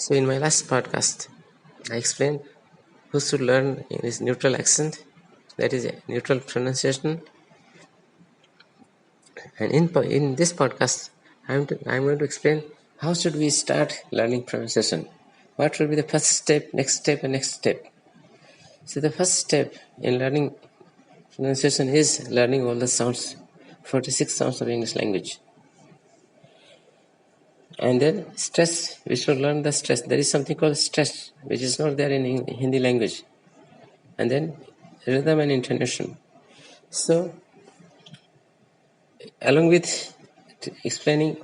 So in my last podcast, I explained who should learn English neutral accent, that is a neutral pronunciation. And in this podcast, I'm going to explain how should we start learning pronunciation. What should be the first step, next step, and next step. So the first step in learning pronunciation is learning all the sounds, 46 sounds of English language. And then stress, we should learn the stress. There is something called stress, which is not there in Hindi language. And then rhythm and intonation. So, along with explaining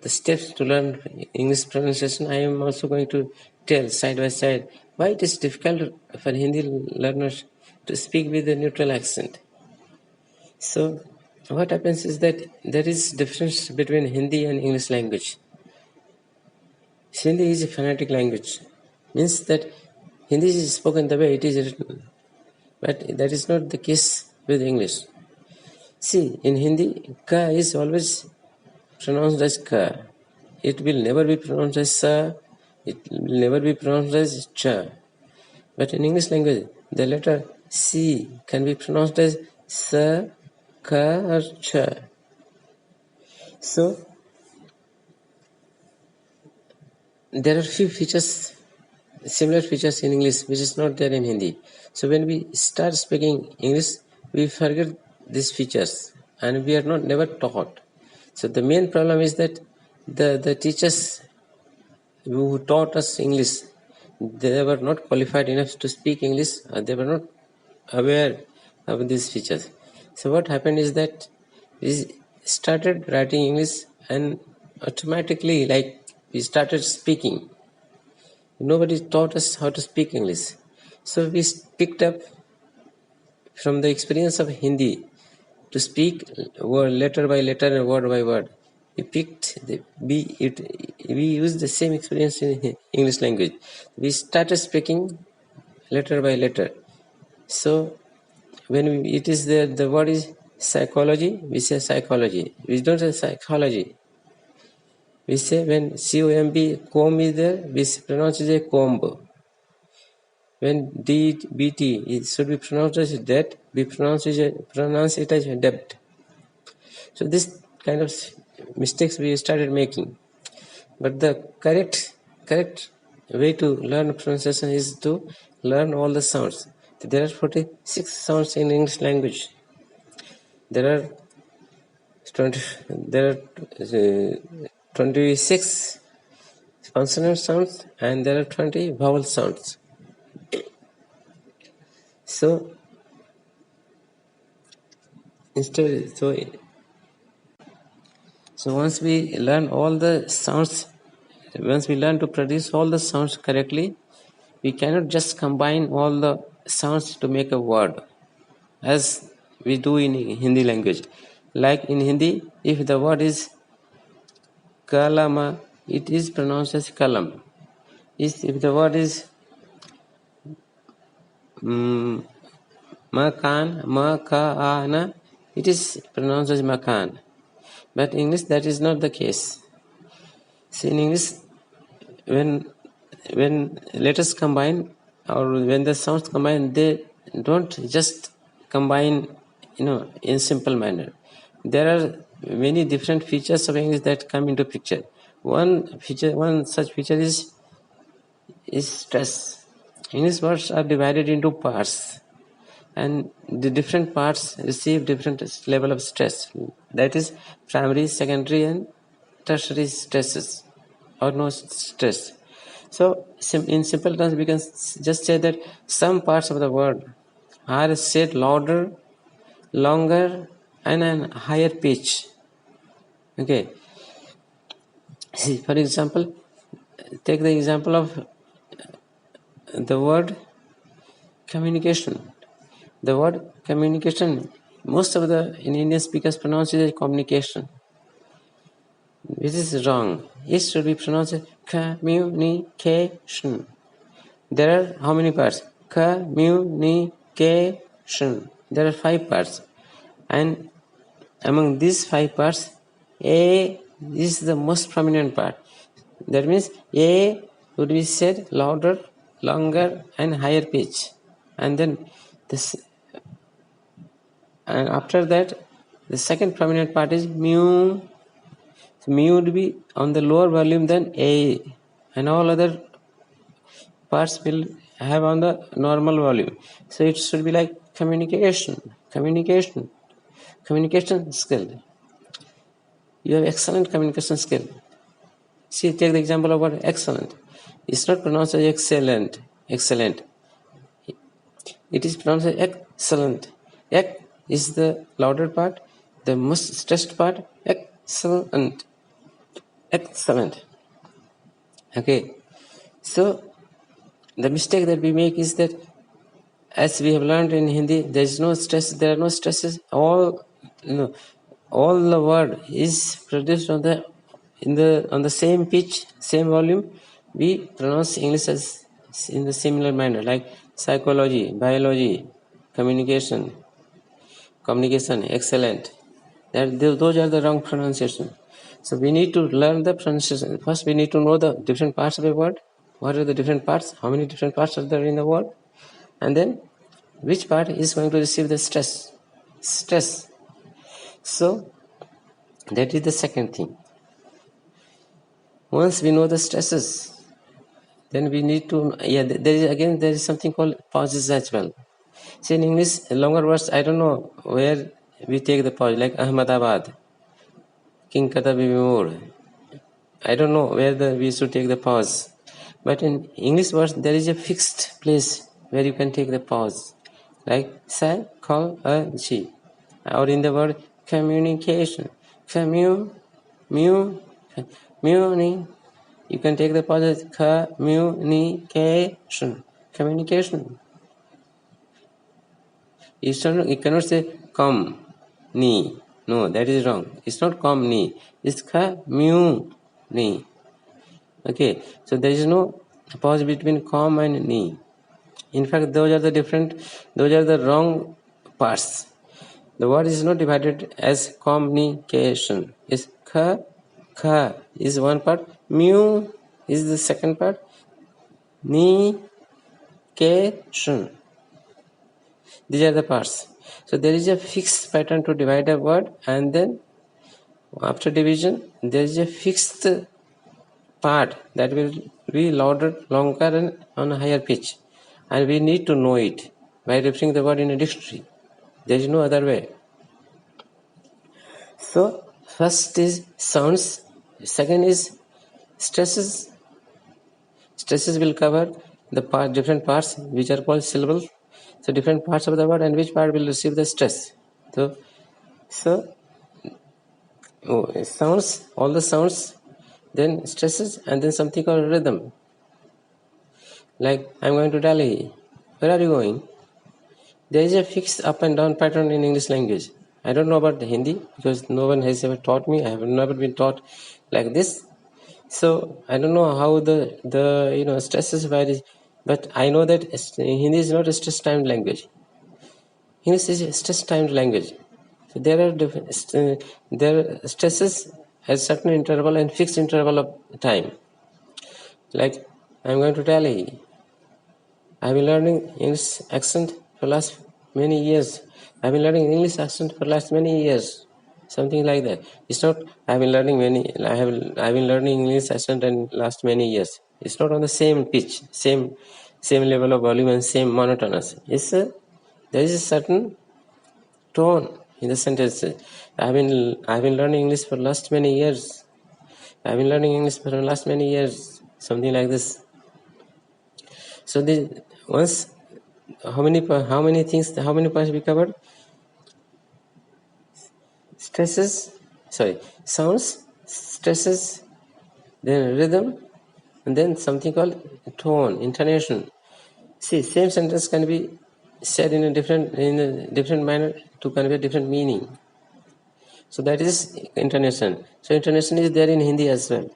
the steps to learn English pronunciation, I am also going to tell side by side why it is difficult for Hindi learners to speak with a neutral accent. So, what happens is that there is difference between Hindi and English language. Hindi is a phonetic language, means that Hindi is spoken the way it is written, but that is not the case with English. See, in Hindi, ka is always pronounced as ka. It will never be pronounced as sa. It will never be pronounced as cha. But in English language, the letter C can be pronounced as sa, ka, or cha. So, there are few features, similar features in English, which is not there in Hindi. So when we start speaking English, we forget these features and we are never taught. So the main problem is that the teachers who taught us English, they were not qualified enough to speak English, or they were not aware of these features. So what happened is that we started writing English and automatically, like, we started speaking. Nobody taught us how to speak English. So we picked up from the experience of Hindi to speak letter by letter and word by word. We used the same experience in English language. We started speaking letter by letter. So when it is there, the word is psychology, we say psychology. We don't say psychology. We say when C-O-M-B, comb is there, we pronounce it as comb. When D-B-T, it should be pronounced as debt, we pronounce it as debt. So this kind of mistakes we started making. But the correct way to learn pronunciation is to learn all the sounds. There are 46 sounds in English language. There are 26 consonant sounds and there are 20 vowel sounds. So once we learn all the sounds, once we learn to produce all the sounds correctly, we cannot just combine all the sounds to make a word as we do in Hindi language. Like in Hindi, if the word is kalama, it is pronounced as kalam. If the word is makan, makaana, it is pronounced as makan. But in English, that is not the case. See, in English, when letters combine or when the sounds combine, they don't just combine, in simple manner. There are many different features of English that come into picture. One such feature is stress. English words are divided into parts, and the different parts receive different level of stress. That is primary, secondary, and tertiary stresses, or no stress. So in simple terms, we can just say that some parts of the word are said louder, longer, and a higher pitch. Okay. See, for example, take the example of the word communication. The word communication, most of the Indian speakers pronounce it as communication, which is wrong. It should be pronounced as communication. There are how many parts? Communication. There are 5 parts. And among these 5 parts, A is the most prominent part. That means A would be said louder, longer, and higher pitch. And then this, and after that, the second prominent part is mu. So mu would be on the lower volume than A, and all other parts will have on the normal volume. So it should be like communication skill. You have excellent communication skill. See, take the example of what excellent. It's not pronounced as excellent. It is pronounced as excellent. Ek is the louder part, the most stressed part. Excellent. Okay. So the mistake that we make is that, as we have learned in Hindi, there is no stress. There are no stresses. All the word is produced on the same pitch, same volume. We pronounce English as in the similar manner, like psychology, biology, communication, excellent. Those are the wrong pronunciation. So we need to learn the pronunciation. First, we need to know the different parts of a word. What are the different parts? How many different parts are there in the word? And then, which part is going to receive the stress? So, that is the second thing. Once we know the stresses, then we need to, there is something called pauses as well. See, in English, longer words, I don't know where we take the pause, like Ahmedabad, King Katabimur. I don't know where we should take the pause. But in English words, there is a fixed place where you can take the pause. Like psychology. Or in the word communication. You can take the pause as communication. You cannot say come, ni. No, that is wrong. It's not come, ni. It's ni. Okay, so there is no pause between com and ni. In fact, those are the wrong parts. The word is not divided as communication. It's kha is one part, mu is the second part, ni cation. These are the parts. So there is a fixed pattern to divide a word, and then after division, there is a fixed part that will be louder, longer, and on a higher pitch. And we need to know it by referring the word in a dictionary. There is no other way. So, first is sounds, second is stresses. Stresses will cover the different parts which are called syllables. So, different parts of the word, and which part will receive the stress. So sounds, all the sounds, then stresses, and then something called rhythm. Like, I'm going to Delhi. Where are you going? There is a fixed up and down pattern in English language. I don't know about the Hindi because no one has ever taught me. I have never been taught like this. So I don't know how the stresses vary. But I know that Hindi is not a stress-timed language. English is a stress-timed language. So there are stresses at certain interval and fixed interval of time. Like, I'm going to Delhi. I've been learning English accent for last many years. I've been learning English accent for last many years. Something like that. It's not I've been learning English accent in last many years. It's not on the same pitch, same level of volume and same monotonous. There is a certain tone in the sentences. I've been learning English for last many years. I've been learning English for the last many years. Something like this. So how many points we covered? Sounds, stresses, then rhythm, and then something called tone, intonation. See, same sentence can be said in a different manner to convey different meaning. So that is intonation. So intonation is there in Hindi as well.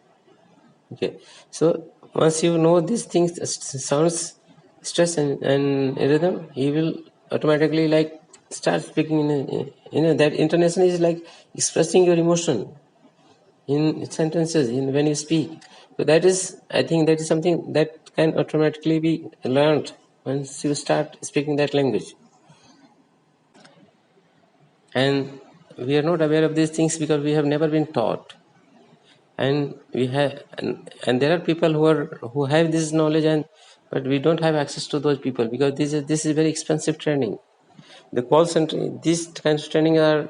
Okay. So once you know these things, sounds, stress, and rhythm, you will automatically start speaking that intonation is like expressing your emotion in sentences when you speak. So I think that is something that can automatically be learned once you start speaking that language. And we are not aware of these things because we have never been taught. And and there are people who have this knowledge, but we don't have access to those people because this is very expensive training. The call center, these kinds of training are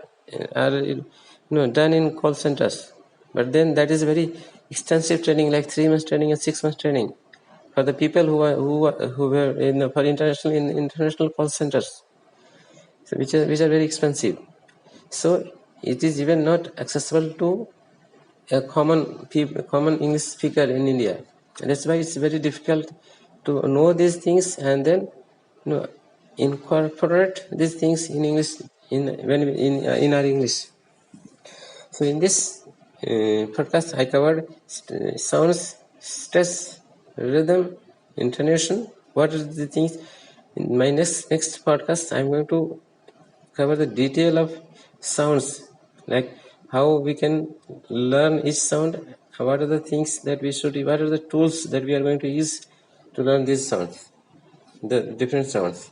done in call centers, but then that is very extensive training, like 3 months training and 6 months training for the people who were for international call centers, so which are very expensive. So it is even not accessible to a common English speaker in India. And that's why it's very difficult to know these things and then incorporate these things in English in our English. So in this podcast, I covered sounds, stress, rhythm, intonation. What are the things? In my next podcast, I'm going to cover the detail of sounds, like how we can learn each sound, what are the things that what are the tools that we are going to use to learn these sounds, the different sounds.